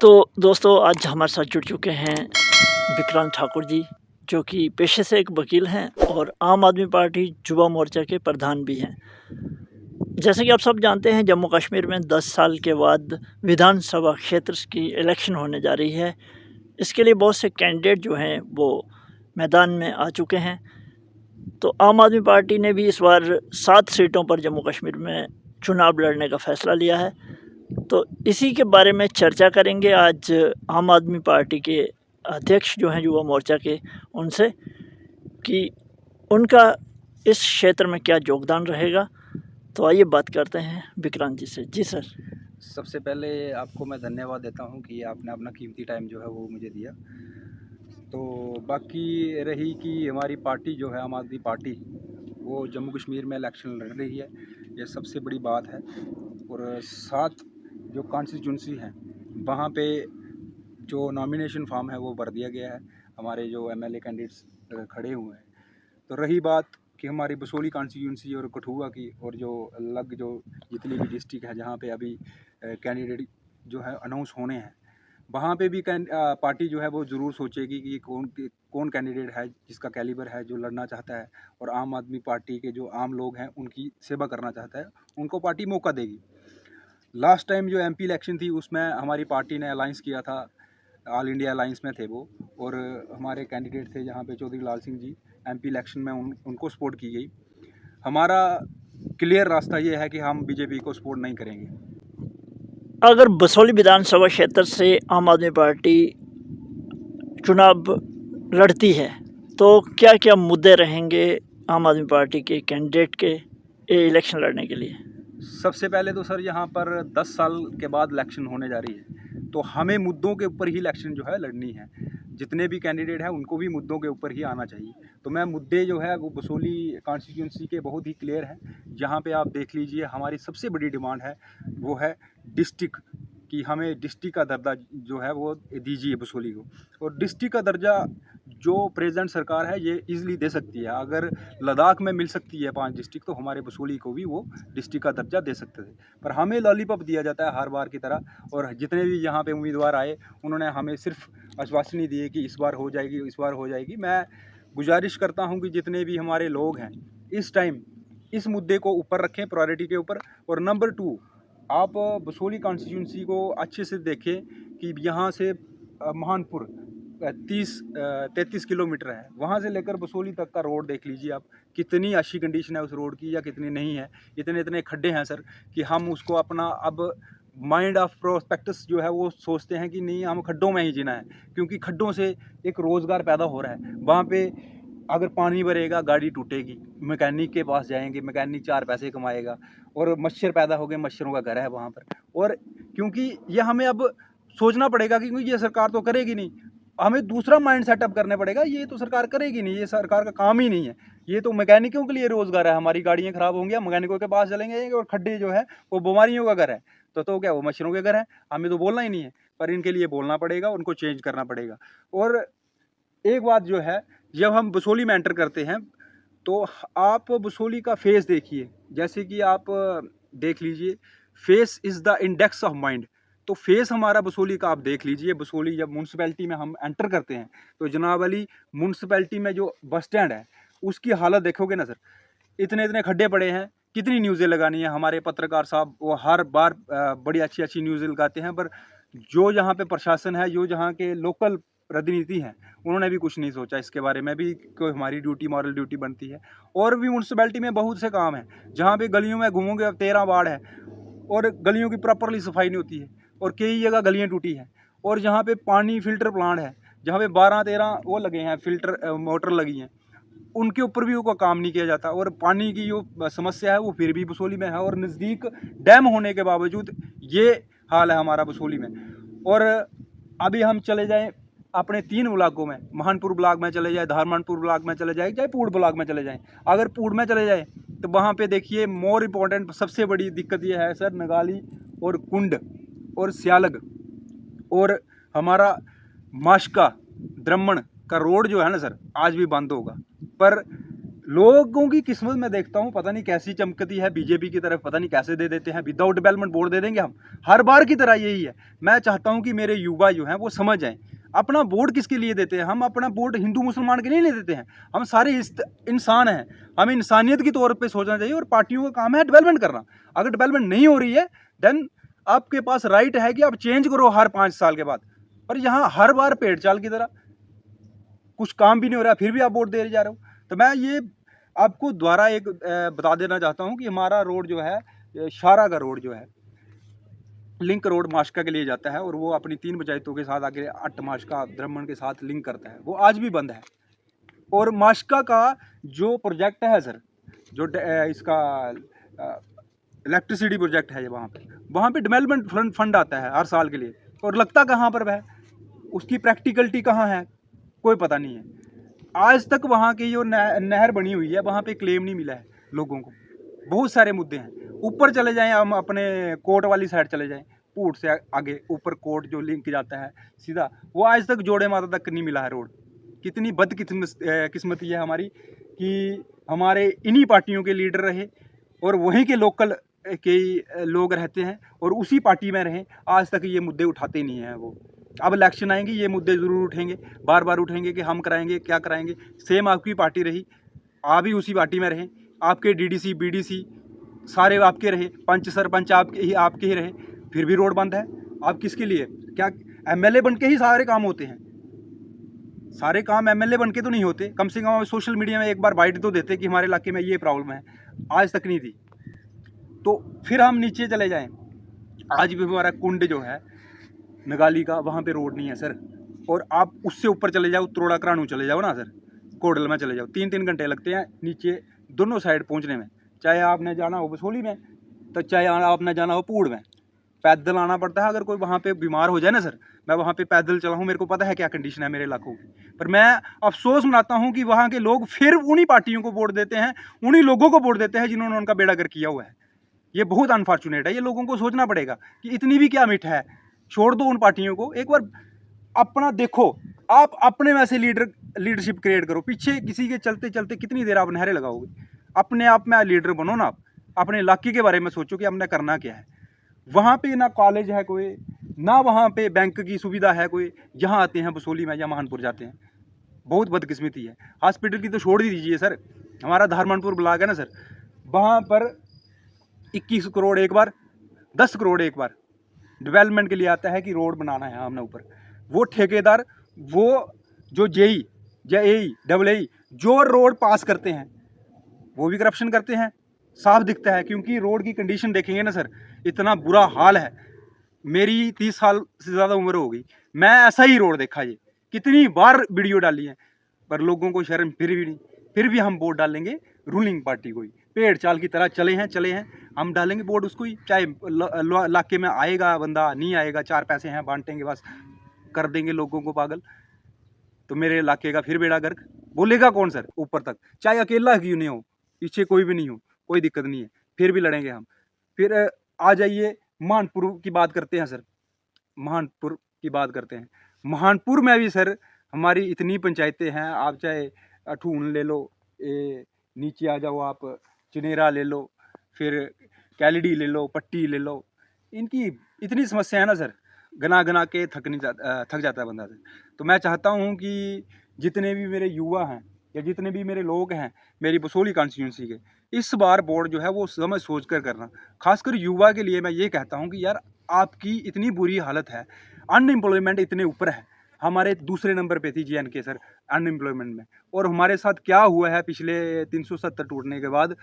तो दोस्तों आज हमारे साथ जुड़ चुके हैं विक्रांत ठाकुर जी, जो कि पेशे से एक वकील हैं और आम आदमी पार्टी युवा मोर्चा के प्रधान भी हैं। जैसे कि आप सब जानते हैं, जम्मू कश्मीर में 10 साल के बाद विधानसभा क्षेत्र की इलेक्शन होने जा रही है। इसके लिए बहुत से कैंडिडेट जो हैं वो मैदान में आ चुके हैं। तो आम आदमी पार्टी ने भी इस बार 7 सीटों पर जम्मू कश्मीर में चुनाव लड़ने का फ़ैसला लिया है। तो इसी के बारे में चर्चा करेंगे आज आम आदमी पार्टी के अध्यक्ष जो हैं युवा मोर्चा के, उनसे कि उनका इस क्षेत्र में क्या योगदान रहेगा। तो आइए बात करते हैं विक्रांत जी से। जी सर। सबसे पहले आपको मैं धन्यवाद देता हूं कि आपने अपना कीमती टाइम जो है वो मुझे दिया। तो बाकी रही कि हमारी पार्टी जो है आम आदमी पार्टी, वो जम्मू कश्मीर में इलेक्शन लड़ रही है, ये सबसे बड़ी बात है। और 7 जो कॉन्स्टिट्यूंसी हैं वहाँ पे जो नॉमिनेशन फॉर्म है वो भर दिया गया है। हमारे जो एमएलए कैंडिडेट्स खड़े हुए हैं। तो रही बात कि हमारी बसोली कॉन्स्टिट्यूंसी और कठुआ की और जो अलग जो जितनी भी डिस्ट्रिक्ट है जहाँ पे अभी कैंडिडेट जो है अनाउंस होने हैं, वहाँ पे भी पार्टी जो है वो ज़रूर सोचेगी कि कौन कैंडिडेट है जिसका कैलिबर है, जो लड़ना चाहता है और आम आदमी पार्टी के जो आम लोग हैं उनकी सेवा करना चाहता है, उनको पार्टी मौका देगी। लास्ट टाइम जो एमपी इलेक्शन थी उसमें हमारी पार्टी ने अलाइंस किया था, ऑल इंडिया अलाइंस में थे वो, और हमारे कैंडिडेट थे जहाँ पे चौधरी लाल सिंह जी, एमपी इलेक्शन में उनको सपोर्ट की गई। हमारा क्लियर रास्ता ये है कि हम बीजेपी को सपोर्ट नहीं करेंगे। अगर बसोली विधानसभा क्षेत्र से आम आदमी पार्टी चुनाव लड़ती है तो क्या क्या मुद्दे रहेंगे आम आदमी पार्टी के कैंडिडेट के ये इलेक्शन लड़ने के लिए? सबसे पहले तो सर यहाँ पर 10 साल के बाद इलेक्शन होने जा रही है, तो हमें मुद्दों के ऊपर ही इलेक्शन जो है लड़नी है। जितने भी कैंडिडेट हैं उनको भी मुद्दों के ऊपर ही आना चाहिए। तो मैं मुद्दे जो है वो बसोली कॉन्स्टिट्यूंसी के बहुत ही क्लियर हैं। जहाँ पे आप देख लीजिए, हमारी सबसे बड़ी डिमांड है वो है डिस्ट्रिक्ट कि हमें डिस्ट्रिक्ट का दर्जा जो है वो दीजिए बसोली को। और डिस्ट्रिक्ट का दर्जा जो प्रेजेंट सरकार है ये इजीली दे सकती है। अगर लद्दाख में मिल सकती है 5 डिस्ट्रिक्ट, तो हमारे बसोली को भी वो डिस्ट्रिक्ट का दर्जा दे सकते थे। पर हमें लॉलीपॉप दिया जाता है हर बार की तरह, और जितने भी यहाँ पे उम्मीदवार आए उन्होंने हमें सिर्फ आश्वासनी दी है कि इस बार हो जाएगी, इस बार हो जाएगी। मैं गुजारिश करता हूँ कि जितने भी हमारे लोग हैं इस टाइम इस मुद्दे को ऊपर रखें, प्रायोरिटी के ऊपर। और नंबर 2, आप बसोली कॉन्स्टिट्यूंसी को अच्छे से देखें कि यहाँ से महानपुर 33 किलोमीटर है, वहाँ से लेकर बसोली तक का रोड देख लीजिए आप, कितनी अच्छी कंडीशन है उस रोड की या कितनी नहीं है। इतने इतने खड्डे हैं सर कि हम उसको अपना अब माइंड ऑफ प्रोस्पेक्टस जो है वो सोचते हैं कि नहीं, हम खड्डों में ही जीना है, क्योंकि खड्डों से एक रोज़गार पैदा हो रहा है। वहाँ पे अगर पानी भरेगा गाड़ी टूटेगी, मैकेनिक के पास जाएंगे, मैकेनिक 4 पैसे कमाएगा, और मच्छर पैदा हो गए, मच्छरों का घर है वहाँ पर। और क्योंकि ये हमें अब सोचना पड़ेगा कि क्योंकि ये सरकार तो करेगी नहीं, हमें दूसरा माइंड सेटअप करने पड़ेगा। ये तो सरकार करेगी नहीं, ये सरकार का काम ही नहीं है। ये तो मैकेनिकों के लिए रोज़गार है, हमारी गाड़ियाँ ख़राब होंगी, मैकेनिकों के पास चलेंगे, और खड्डे जो है वो बीमारियों का घर है। तो क्या वो मच्छरों के घर है? हमें तो बोलना ही नहीं है, पर इनके लिए बोलना पड़ेगा, उनको चेंज करना पड़ेगा। और एक बात जो है, जब हम बसोली में एंटर करते हैं तो आप बसोली का फेस देखिए। जैसे कि आप देख लीजिए, face is the index of mind. तो फेस हमारा बसोली का आप देख लीजिए। बसोली जब म्यूनसिपैलिटी में हम एंटर करते हैं तो जनाब अली, म्यूनसिपैलिटी में जो बस स्टैंड है उसकी हालत देखोगे ना सर, इतने इतने खड्डे पड़े हैं। कितनी न्यूज़ें लगानी है, हमारे पत्रकार साहब वो हर बार बड़ी अच्छी अच्छी न्यूज़ें लगाते हैं, पर जो यहाँ पे प्रशासन है, जो जहाँ के लोकल प्रतिनिधि हैं, उन्होंने भी कुछ नहीं सोचा इसके बारे में भी, कोई हमारी ड्यूटी, मॉरल ड्यूटी बनती है। और भी म्यूनसिपैलिटी में बहुत से काम हैं जहाँ पे गलियों में घूमोगे, अब 13 वार्ड है और गलियों की प्रॉपरली सफाई नहीं होती है, और कई जगह गलियाँ टूटी हैं। और जहाँ पे पानी फिल्टर प्लांट है, जहाँ पे 12-13 वो लगे हैं, फिल्टर मोटर लगी हैं, उनके ऊपर भी वो काम नहीं किया जाता। और पानी की जो समस्या है वो फिर भी बसोली में है, और नज़दीक डैम होने के बावजूद ये हाल है हमारा बसोली में। और अभी हम चले जाएं अपने 3 ब्लॉकों में, महानपुर ब्लॉक में चले जाए, धारमानपुर ब्लॉक में चले जाए, चाहे पूड़ ब्लॉक में चले जाएं। अगर पूड़ में चले जाए तो वहाँ पे देखिए, मोर इम्पोर्टेंट सबसे बड़ी दिक्कत ये है सर, नगाली और कुंड और स्यालग और हमारा माशका द्रमण का रोड जो है ना सर, आज भी बंद होगा। पर लोगों की किस्मत में देखता हूँ पता नहीं कैसी चमकती है, बीजेपी की तरफ पता नहीं कैसे दे देते हैं, विदाउट डेवलपमेंट बोर्ड दे देंगे हम, हर बार की तरह यही है। मैं चाहता हूँ कि मेरे युवा जो हैं वो समझ जाएं, अपना वोट किसके लिए देते हैं हम, अपना वोट हिंदू मुसलमान के लिए नहीं देते हैं, हम सारे इंसान हैं, हमें इंसानियत के तौर पे सोचना चाहिए। और पार्टियों का काम है डेवलपमेंट करना। अगर डेवलपमेंट नहीं हो रही है देन आपके पास राइट है कि आप चेंज करो हर 5 साल के बाद। पर यहाँ हर बार पेड़ चाल की तरह कुछ काम भी नहीं हो रहा, फिर भी आप वोट दे जा रहे हो। तो मैं ये आपको द्वारा एक बता देना चाहता हूँ कि हमारा रोड जो है, शारा का रोड जो है, लिंक रोड माशका के लिए जाता है और वो अपनी 3 पंचायतों के साथ आगे अट्ट माशका ब्राह्मण के साथ लिंक करता है, वो आज भी बंद है। और माशका का जो प्रोजेक्ट है सर, जो इसका इलेक्ट्रिसिटी प्रोजेक्ट है, वहाँ पे डेवलपमेंट फंड आता है हर साल के लिए, और लगता कहाँ पर वह, उसकी प्रैक्टिकलिटी कहाँ है, कोई पता नहीं है। आज तक वहाँ की जो नहर बनी हुई है वहाँ पे क्लेम नहीं मिला है लोगों को। बहुत सारे मुद्दे हैं। ऊपर चले जाएं, हम अपने कोर्ट वाली साइड चले जाएं, पूट से आगे ऊपर कोर्ट जो लिंक जाता है सीधा, वो आज तक जोड़े माता तक नहीं मिला है रोड। कितनी बदकिस्मती है हमारी कि हमारे इन्हीं पार्टियों के लीडर रहे और वहीं के लोकल के लोग रहते हैं और उसी पार्टी में रहें, आज तक ये मुद्दे उठाते नहीं हैं वो। अब इलेक्शन आएंगे ये मुद्दे ज़रूर उठेंगे, बार बार उठेंगे कि हम कराएंगे, क्या कराएंगे। सेम आपकी पार्टी रही, आप भी उसी पार्टी में रहें, आपके डीडीसी बीडीसी सारे आपके रहे, पंच सरपंच आपके ही रहे, फिर भी रोड बंद है। आप किसके लिए, क्या एमएलए बन के ही सारे काम होते हैं? सारे काम एमएलए बन के तो नहीं होते। कम से कम सोशल मीडिया में एक बार बाइट तो देते कि हमारे इलाके में ये प्रॉब्लम है, आज तक नहीं दी। तो फिर हम नीचे चले जाएं, आज भी हमारा कुंड जो है नगाली का, वहाँ पे रोड नहीं है सर। और आप उससे ऊपर चले जाओ, त्रोड़ा करानू चले जाओ ना सर, कोडल में चले जाओ, 3-3 घंटे लगते हैं नीचे दोनों साइड पहुँचने में। चाहे आपने जाना हो बसोली में, तो चाहे आपने जाना हो पूड़ में, पैदल आना पड़ता है। अगर कोई वहाँ पे बीमार हो जाए ना सर, मैं वहाँ पे पैदल चला हूँ, मेरे को पता है क्या कंडीशन है मेरे इलाकों की। पर मैं अफसोस मनाता हूँ कि वहाँ के लोग फिर उन्हीं पार्टियों को वोट देते हैं, उन्हीं लोगों को वोट देते हैं जिन्होंने उनका बेड़ा गर्क किया हुआ है। ये बहुत अनफॉर्चुनेट है। ये लोगों को सोचना पड़ेगा कि इतनी भी क्या मिठ है। छोड़ दो उन पार्टियों को, एक बार अपना देखो, आप अपने में से लीडरशिप क्रिएट करो। पीछे किसी के चलते चलते कितनी देर आप नहरे लगाओगे? अपने आप में लीडर बनो ना। आप अपने इलाके के बारे में सोचो कि हमने करना क्या है। वहाँ पे ना कॉलेज है कोई, ना वहाँ पे बैंक की सुविधा है कोई। यहाँ आते हैं बसोली में या महानपुर जाते हैं, बहुत बदकिस्मती है। हॉस्पिटल की तो छोड़ ही दीजिए सर, हमारा धारमनपुर ब्लॉक है ना सर, वहाँ पर 21 करोड़ एक बार, 10 करोड़ एक बार डेवलपमेंट के लिए आता है कि रोड बनाना है हमने ऊपर। वो ठेकेदार, वो जो जेई डबल ए जो रोड पास करते हैं वो भी करप्शन करते हैं, साफ दिखता है। क्योंकि रोड की कंडीशन देखेंगे ना सर, इतना बुरा हाल है। मेरी 30 साल से ज़्यादा उम्र हो गई, मैं ऐसा ही रोड देखा ये, कितनी बार वीडियो डाली है, पर लोगों को शर्म फिर भी नहीं। फिर भी हम वोट डालेंगे रूलिंग पार्टी को ही। पेड़ चाल की तरह चले हैं, हम डालेंगे वोट उसको ही। चाहे इलाके में आएगा बंदा, नहीं आएगा, 4 पैसे हैं बांटेंगे बस, कर देंगे लोगों को पागल। तो मेरे इलाके का फिर बेड़ा गर्क। बोलेगा कौन सर ऊपर तक? चाहे अकेला क्यों नहीं हो, पीछे कोई भी नहीं हो, कोई दिक्कत नहीं है, फिर भी लड़ेंगे हम। फिर आ जाइए महानपुर की बात करते हैं सर। महानपुर की बात करते हैं, महानपुर में भी सर हमारी इतनी पंचायतें हैं। आप चाहे अठून ले लो, नीचे आ जाओ आप, चुनेरा ले लो, फिर कैलिडी ले लो, पट्टी ले लो, इनकी इतनी समस्या है ना सर, गना के थक जाता है बंदा सर। तो मैं चाहता हूँ कि जितने भी मेरे युवा हैं या जितने भी मेरे लोग हैं मेरी बसोली कॉन्स्टिट्यूंसी के, इस बार वोट जो है वो समझ सोच कर करना। खासकर युवा के लिए मैं ये कहता हूँ कि यार आपकी इतनी बुरी हालत है, अनएम्प्लॉयमेंट इतने ऊपर है, हमारे दूसरे नंबर पे थी JNK सर अनएम्प्लॉयमेंट में। और हमारे साथ क्या हुआ है पिछले 370 टूटने के बाद,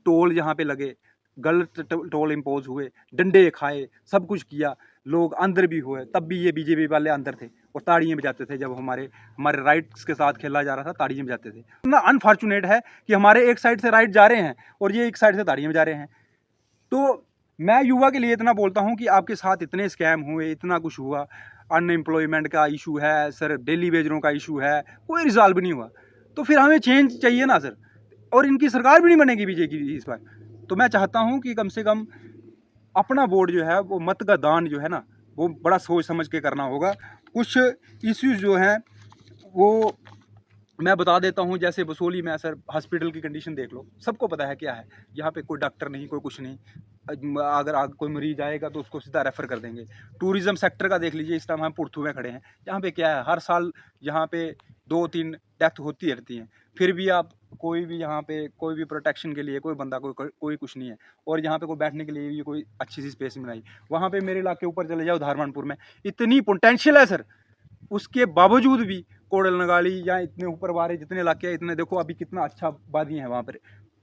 टोल यहाँ पे लगे, गलत टोल इम्पोज हुए, डंडे खाए, सब कुछ किया, लोग अंदर भी हुए, तब भी ये बीजेपी वाले अंदर थे और ताड़ियाँ बजाते थे। जब हमारे राइट्स के साथ खेला जा रहा था, ताड़ियाँ बजाते थे। इतना अनफॉर्चुनेट है कि हमारे एक साइड से राइट जा रहे हैं और ये एक साइड से ताड़ियाँ बजा रहे हैं। तो मैं युवा के लिए इतना बोलता हूँ कि आपके साथ इतने स्कैम हुए, इतना कुछ हुआ, अनएम्प्लॉयमेंट का इशू है सर, डेली वेजरों का इशू है, कोई रिजॉल्व नहीं हुआ। तो फिर हमें चेंज चाहिए ना सर, और इनकी सरकार भी नहीं बनेगी बीजेपी की इस बार। तो मैं चाहता हूँ कि कम से कम अपना वोट जो है वो मत का दान जो है ना, वो बड़ा सोच समझ के करना होगा। कुछ इश्यूज जो हैं वो मैं बता देता हूँ, जैसे बसोली में सर हॉस्पिटल की कंडीशन देख लो, सबको पता है क्या है। यहाँ पे कोई डॉक्टर नहीं, कोई कुछ नहीं। अगर कोई मरीज आएगा तो उसको सीधा रेफ़र कर देंगे। टूरिज़्म सेक्टर का देख लीजिए, इस टाइम हम पुरथू में खड़े हैं। यहाँ पे क्या है, हर साल यहाँ पे 2-3 डेथ होती रहती हैं। फिर भी आप कोई भी यहाँ पे कोई भी प्रोटेक्शन के लिए कोई बंदा कोई कुछ नहीं है। और यहाँ पे कोई बैठने के लिए भी कोई अच्छी सी स्पेस नहीं बनाई। वहाँ पे मेरे इलाके ऊपर चले जाओ धारवानपुर में, इतनी पोटेंशियल है सर, उसके बावजूद भी कोड़ल नगाली या इतने ऊपर वाले जितने इलाके हैं, इतने देखो अभी कितना अच्छा वादियाँ हैं वहाँ पर,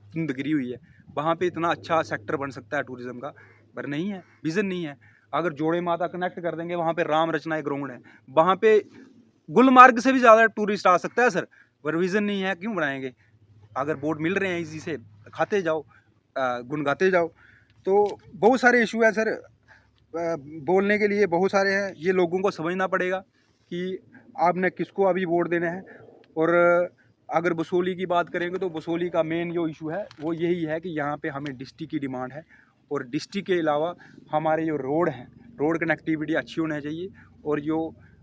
धुंध गिरी हुई है। वहाँ पे इतना अच्छा सेक्टर बन सकता है टूरिज़्म का, पर नहीं है, विज़न नहीं है। अगर जोड़े माता कनेक्ट कर देंगे, वहाँ पे राम रचना एक ग्राउंड है, वहाँ पे गुलमार्ग से भी ज़्यादा टूरिस्ट आ सकता है सर, पर विज़न नहीं है, क्यों बनाएंगे? अगर बोर्ड मिल रहे हैं इजी से, खाते जाओ, गुनगाते जाओ। तो बहुत सारे इशू है सर, बोलने के लिए बहुत सारे हैं। ये लोगों को समझना पड़ेगा कि आपने किसको अभी वोट देना है। और अगर बसोली की बात करेंगे तो बसोली का मेन जो इशू है वो यही है कि यहाँ पे हमें डिस्ट्रिक्ट की डिमांड है, और डिस्ट्रिक्ट के अलावा हमारे जो रोड हैं, रोड कनेक्टिविटी अच्छी होनी चाहिए। और जो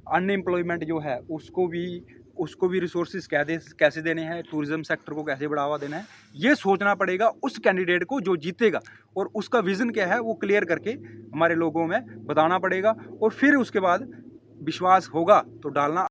अनएम्प्लॉयमेंट जो है उसको भी रिसोर्सेज कैसे देने हैं, टूरिज़्म सेक्टर को कैसे बढ़ावा देना है, ये सोचना पड़ेगा उस कैंडिडेट को जो जीतेगा। और उसका विज़न क्या है वो क्लियर करके हमारे लोगों में बताना पड़ेगा, और फिर उसके बाद विश्वास होगा तो डालना।